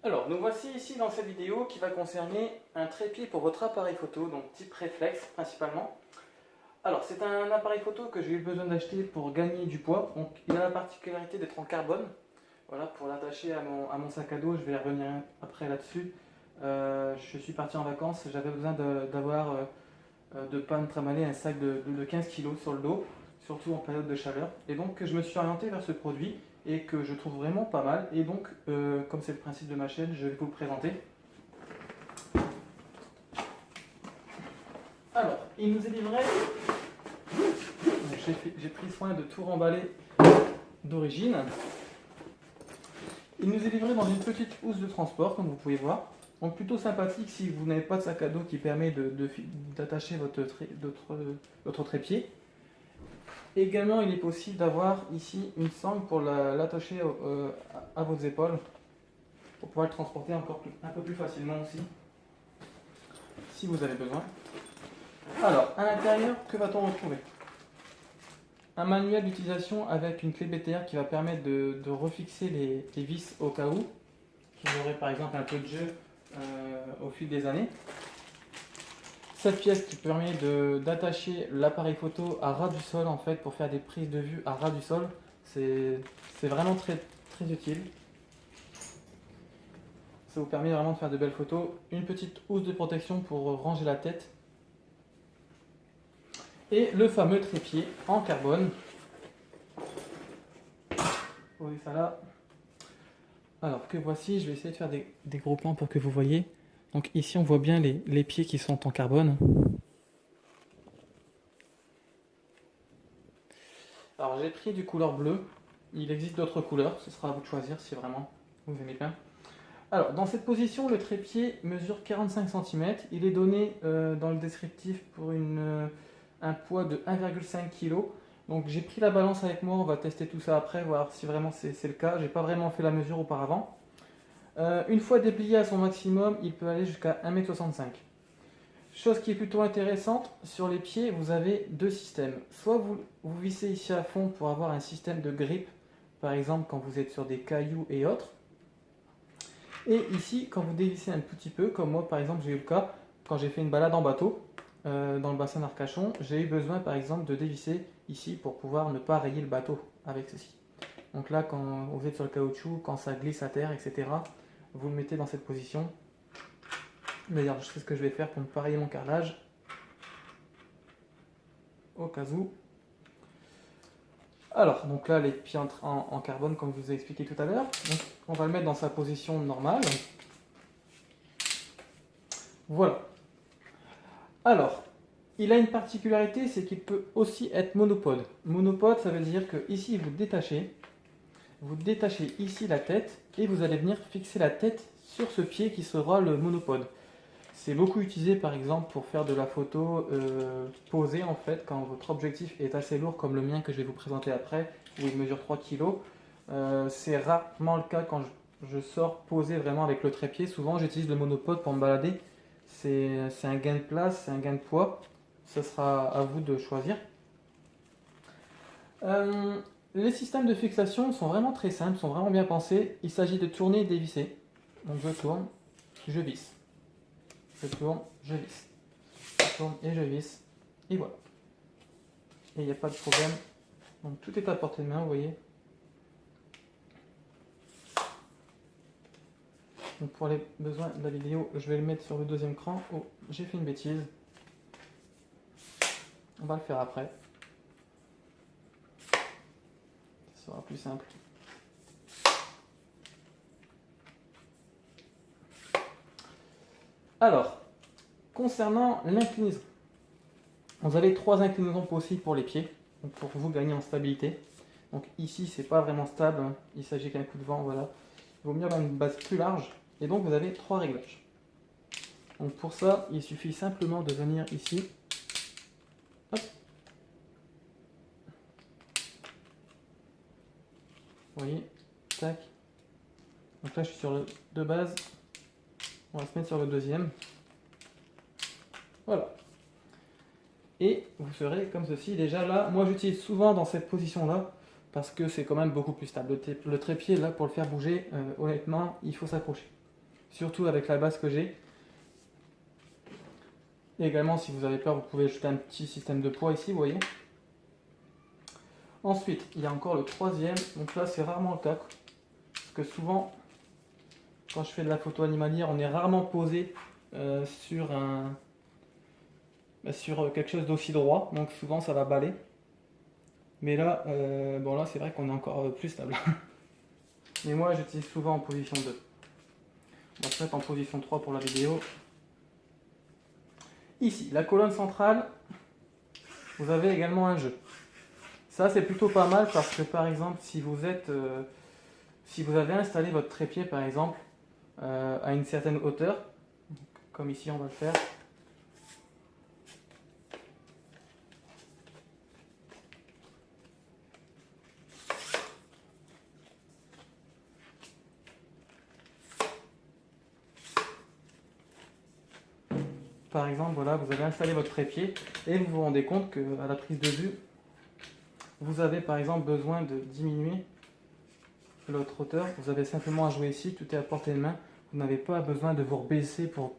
Alors, nous voici ici dans cette vidéo qui va concerner un trépied pour votre appareil photo, donc type réflexe principalement. Alors, c'est un appareil photo que j'ai eu besoin d'acheter pour gagner du poids. Donc, il a la particularité d'être en carbone. Voilà, pour l'attacher à mon sac à dos, je vais revenir après là-dessus. Je suis parti en vacances, j'avais besoin d'avoir de ne pas me tramaler un sac de 15 kg sur le dos, surtout en période de chaleur. Et donc, je me suis orienté vers ce produit et que je trouve vraiment pas mal. Et donc, comme c'est le principe de ma chaîne, je vais vous le présenter. Alors, il nous est livré. J'ai pris soin de tout remballer d'origine. Il nous est livré dans une petite housse de transport, comme vous pouvez voir. Donc plutôt sympathique si vous n'avez pas de sac à dos qui permet d'attacher votre trépied. Également, il est possible d'avoir ici une sangle pour l'attacher à vos épaules, pour pouvoir le transporter un peu plus facilement aussi, si vous avez besoin. Alors, à l'intérieur, que va-t-on retrouver? Un manuel d'utilisation avec une clé BTR qui va permettre de refixer les vis au cas où, qu'il y aurait par exemple un peu de jeu au fil des années. Cette pièce qui permet d'attacher l'appareil photo à ras du sol en fait pour faire des prises de vue à ras du sol. C'est vraiment très utile. Ça vous permet vraiment de faire de belles photos. Une petite housse de protection pour ranger la tête. Et le fameux trépied en carbone. Posez ça là. Alors que voici, je vais essayer de faire des gros plans pour que vous voyez. Donc ici on voit bien les pieds qui sont en carbone. Alors j'ai pris du couleur bleu. Il existe d'autres couleurs, ce sera à vous de choisir si vraiment vous aimez bien. Alors dans cette position, le trépied mesure 45 cm. Il est donné dans le descriptif pour un poids de 1,5 kg. Donc j'ai pris la balance avec moi, on va tester tout ça après, voir si vraiment c'est le cas. J'ai pas vraiment fait la mesure auparavant. Une fois déplié à son maximum, il peut aller jusqu'à 1,65 m. Chose qui est plutôt intéressante, sur les pieds, vous avez deux systèmes. Soit vous vissez ici à fond pour avoir un système de grippe, par exemple quand vous êtes sur des cailloux et autres. Et ici, quand vous dévissez un petit peu, comme moi par exemple j'ai eu le cas, quand j'ai fait une balade en bateau, dans le bassin d'Arcachon, j'ai eu besoin par exemple de dévisser ici pour pouvoir ne pas rayer le bateau avec ceci. Donc là, quand vous êtes sur le caoutchouc, quand ça glisse à terre, etc., vous le mettez dans cette position. D'ailleurs, je sais ce que je vais faire pour ne pas rayer mon carrelage, au cas où. Alors, donc là, les pieds en carbone, comme je vous ai expliqué tout à l'heure. Donc, on va le mettre dans sa position normale. Voilà. Alors, il a une particularité, c'est qu'il peut aussi être monopode. Monopode, ça veut dire que ici, vous détachez ici la tête et vous allez venir fixer la tête sur ce pied qui sera le monopode. C'est beaucoup utilisé par exemple pour faire de la photo posée en fait, quand votre objectif est assez lourd comme le mien que je vais vous présenter après, où il mesure 3 kg. C'est rarement le cas quand je sors posé vraiment avec le trépied. Souvent j'utilise le monopode pour me balader. C'est un gain de place, c'est un gain de poids. Ce sera à vous de choisir. Les systèmes de fixation sont vraiment très simples, sont vraiment bien pensés. Il s'agit de tourner et dévisser. Donc je tourne, je visse. Je tourne, je visse. Je tourne et je visse. Et voilà. Et il n'y a pas de problème. Donc tout est à portée de main, vous voyez. Donc pour les besoins de la vidéo, je vais le mettre sur le deuxième cran. Oh, j'ai fait une bêtise. On va le faire après. Ce sera plus simple. Alors, concernant l'inclinaison, vous avez trois inclinaisons possibles pour les pieds, donc pour vous gagner en stabilité. Donc ici, c'est pas vraiment stable, hein. Il s'agit qu'un coup de vent, voilà. Il vaut mieux avoir une base plus large, et donc vous avez trois réglages. Donc pour ça, il suffit simplement de venir ici. Hop. Vous voyez, tac. Donc là, je suis sur le de base. On va se mettre sur le deuxième. Voilà. Et vous serez comme ceci. Déjà là, moi j'utilise souvent dans cette position-là, parce que c'est quand même beaucoup plus stable. Le trépied, là, pour le faire bouger, honnêtement, il faut s'accrocher. surtout avec la base que j'ai. Et également, si vous avez peur, vous pouvez ajouter un petit système de poids ici, vous voyez. Ensuite, il y a encore le troisième. Donc là, c'est rarement le cas. Parce que souvent, quand je fais de la photo animalière, on est rarement posé sur quelque chose d'aussi droit. Donc souvent, ça va baler. Mais là, bon là, c'est vrai qu'on est encore plus stable. Mais moi, j'utilise souvent en position 2. On va se mettre en position 3 pour la vidéo. Ici, la colonne centrale, vous avez également un jeu. Ça, c'est plutôt pas mal parce que, par exemple, si vous avez installé votre trépied, par exemple, à une certaine hauteur, comme ici, on va le faire. Par exemple, voilà, vous avez installé votre trépied et vous vous rendez compte qu'à la prise de vue, vous avez par exemple besoin de diminuer l'autre hauteur. Vous avez simplement à jouer ici, tout est à portée de main. Vous n'avez pas besoin de vous rebaisser pour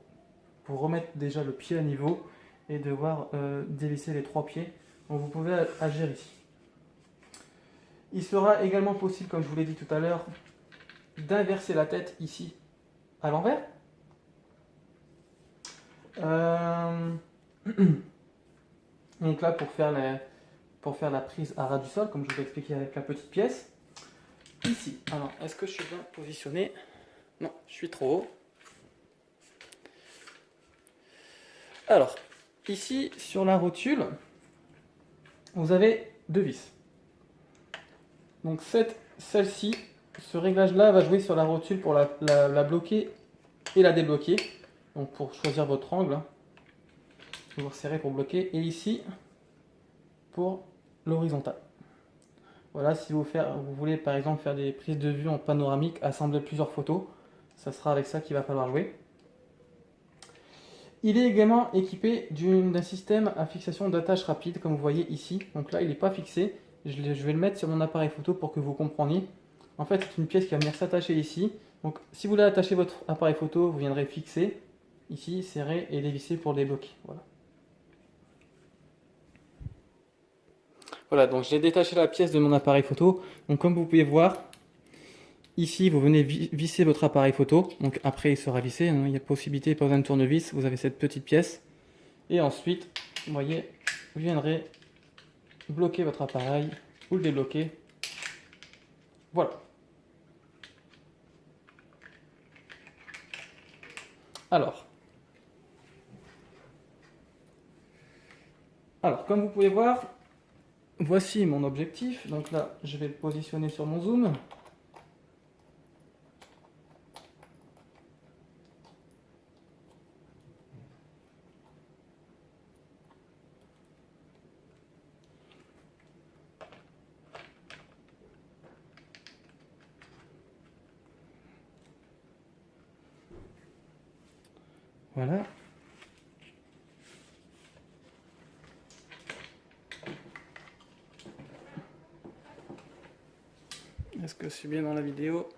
remettre déjà le pied à niveau et devoir dévisser les 3 pieds. Donc vous pouvez agir ici. Il sera également possible, comme je vous l'ai dit tout à l'heure, d'inverser la tête ici à l'envers. Donc là, pour faire la prise à ras du sol, comme je vous l'ai expliqué avec la petite pièce. Ici, alors, est-ce que je suis bien positionné? Non, je suis trop haut. Alors, ici, sur la rotule, vous avez 2 vis. Donc celle-ci, ce réglage-là va jouer sur la rotule pour la bloquer et la débloquer. Donc pour choisir votre angle, vous resserrez pour bloquer. Et ici, pour l'horizontale. Voilà, si vous voulez par exemple faire des prises de vue en panoramique, assembler plusieurs photos, ça sera avec ça qu'il va falloir jouer. Il est également équipé d'un système à fixation d'attache rapide, comme vous voyez ici. Donc là, il n'est pas fixé. Je vais le mettre sur mon appareil photo pour que vous compreniez. En fait, c'est une pièce qui va venir s'attacher ici. Donc, si vous voulez attacher votre appareil photo, vous viendrez fixer ici, serrer et dévisser pour le débloquer. Voilà. Voilà, donc j'ai détaché la pièce de mon appareil photo. Donc, comme vous pouvez voir, ici, vous venez visser votre appareil photo. Donc, après, il sera vissé. Hein. Il y a possibilité, pas besoin de tournevis. Vous avez cette petite pièce. Et ensuite, vous voyez, vous viendrez bloquer votre appareil ou le débloquer. Voilà. Alors, comme vous pouvez voir, voici mon objectif. Donc là, je vais le positionner sur mon zoom. Voilà. Est-ce que je suis bien dans la vidéo?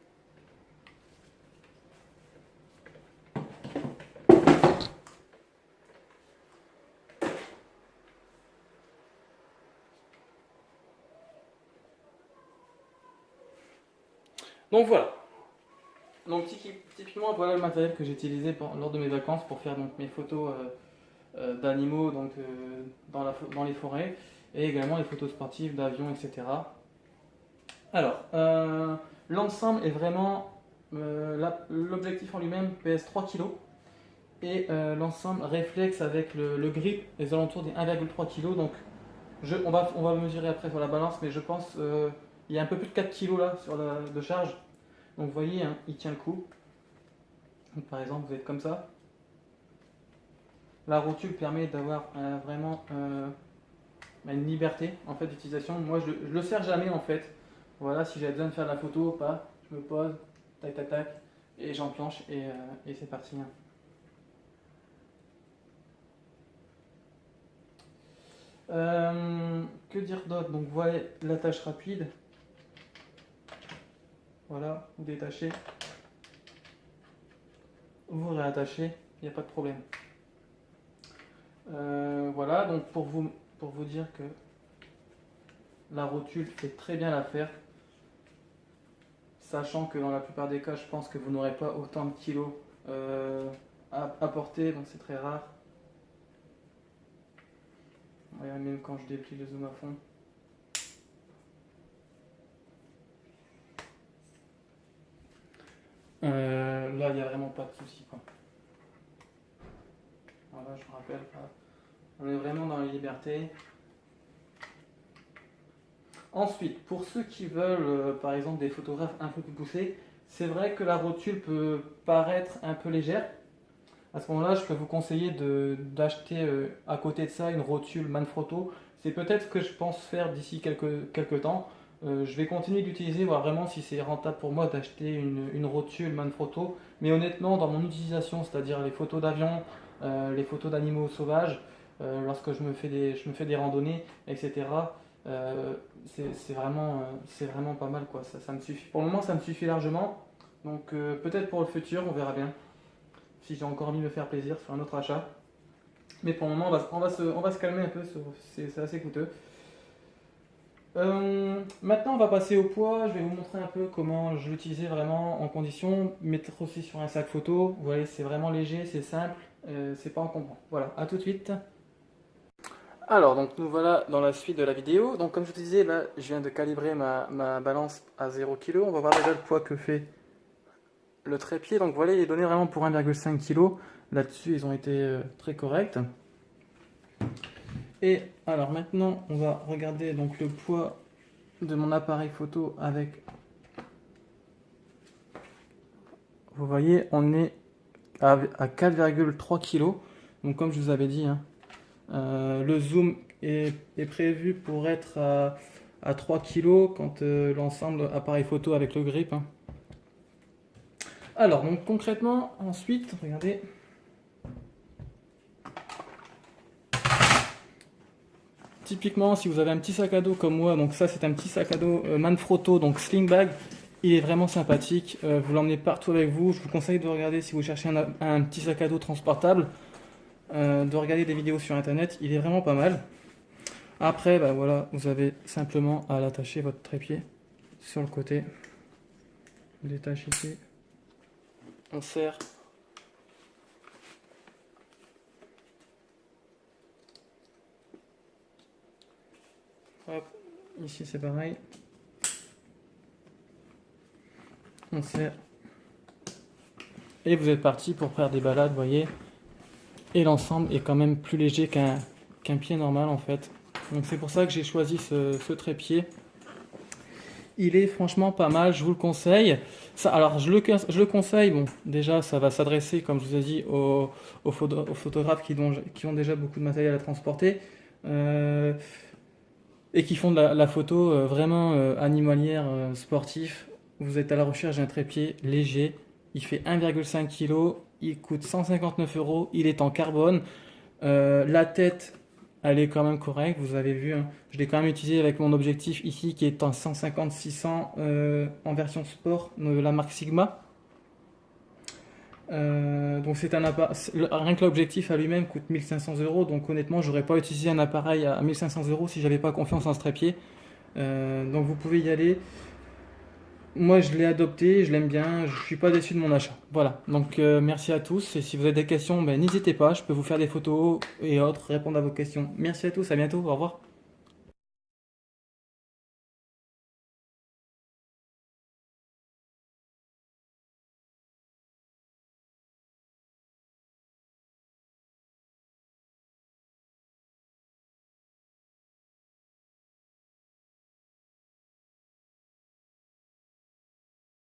Donc voilà. Donc typiquement, voilà le matériel que j'ai utilisé lors de mes vacances pour faire donc, mes photos d'animaux dans les forêts et également les photos sportives d'avions, etc. Alors, l'ensemble est vraiment... l'objectif en lui-même pèse 3 kg et l'ensemble réflexe avec le grip les alentours des 1,3 kg. Donc on va mesurer après sur la balance, mais je pense il y a un peu plus de 4 kg là de charge. Donc vous voyez, hein, il tient le coup. Donc, par exemple, vous êtes comme ça. La rotule permet d'avoir vraiment une liberté en fait d'utilisation. Moi je le serre jamais en fait. Voilà, si j'avais besoin de faire de la photo ou pas, je me pose, tac tac tac, et j'enclenche et c'est parti. Hein. Que dire d'autre? Donc voilà l'attache rapide. Voilà, vous détachez. vous réattachez, il n'y a pas de problème. Voilà, donc pour vous dire que la rotule fait très bien l'affaire, sachant que dans la plupart des cas, je pense que vous n'aurez pas autant de kilos à porter, donc c'est très rare. Regarde, même quand je déplie le zoom à fond. Là, il n'y a vraiment pas de souci, quoi. Voilà, je vous rappelle, on est vraiment dans la liberté. Ensuite, pour ceux qui veulent, par exemple, des photographes un peu plus poussés, c'est vrai que la rotule peut paraître un peu légère. À ce moment-là, je peux vous conseiller d'acheter à côté de ça une rotule Manfrotto. C'est peut-être ce que je pense faire d'ici quelques temps. Je vais continuer d'utiliser, voir vraiment si c'est rentable pour moi d'acheter une rotule Manfrotto. Mais honnêtement, dans mon utilisation, c'est-à-dire les photos d'avion, les photos d'animaux sauvages, lorsque je me fais des randonnées, etc., c'est vraiment pas mal, quoi. Ça me suffit. Pour le moment, ça me suffit largement. Donc peut-être pour le futur, on verra bien. Si j'ai encore envie de me faire plaisir sur un autre achat. Mais pour le moment, on va se calmer un peu, c'est assez coûteux. Maintenant, on va passer au poids. Je vais vous montrer un peu comment je l'utilisais vraiment en condition. Mettre aussi sur un sac photo. Vous voyez, c'est vraiment léger, c'est simple, c'est pas encombrant. Voilà, à tout de suite. Alors, donc nous voilà dans la suite de la vidéo. Donc comme je vous disais, là, je viens de calibrer ma balance à 0 kg. On va voir déjà le poids que fait le trépied. Donc voilà, il est donné vraiment pour 1,5 kg. Là-dessus, ils ont été très corrects. Et alors maintenant, on va regarder donc le poids de mon appareil photo avec... Vous voyez, on est à 4,3 kg. Donc comme je vous avais dit, hein, le zoom est prévu pour être à 3 kg quand l'ensemble appareil photo avec le grip. Hein. Alors, donc concrètement, ensuite, regardez. Typiquement, si vous avez un petit sac à dos comme moi, donc ça c'est un petit sac à dos Manfrotto, donc sling bag, il est vraiment sympathique. Vous l'emmenez partout avec vous. Je vous conseille de regarder si vous cherchez un petit sac à dos transportable. De regarder des vidéos sur internet, il est vraiment pas mal. Après, bah voilà, vous avez simplement à l'attacher votre trépied sur le côté. On détache ici, on serre. Hop, ici c'est pareil. On serre. Et vous êtes parti pour faire des balades, vous voyez. Et l'ensemble est quand même plus léger qu'un pied normal en fait. Donc c'est pour ça que j'ai choisi ce trépied. Il est franchement pas mal, je vous le conseille. Ça, alors je le conseille, bon déjà ça va s'adresser comme je vous ai dit aux photographes qui ont déjà beaucoup de matériel à transporter et qui font de la photo vraiment animalière, sportif. Vous êtes à la recherche d'un trépied léger, il fait 1,5 kg, il coûte 159 €, il est en carbone. La tête, elle est quand même correcte, vous avez vu, hein. Je l'ai quand même utilisé avec mon objectif ici qui est en 150-600 en version sport de la marque Sigma. Donc c'est rien que l'objectif à lui-même coûte 1500 €, donc honnêtement j'aurais pas utilisé un appareil à 1500 € si j'avais pas confiance en ce trépied. Donc vous pouvez y aller. Moi je l'ai adopté, je l'aime bien, je suis pas déçu de mon achat. Voilà, donc merci à tous, et si vous avez des questions, ben, n'hésitez pas, je peux vous faire des photos et autres, répondre à vos questions. Merci à tous, à bientôt, au revoir.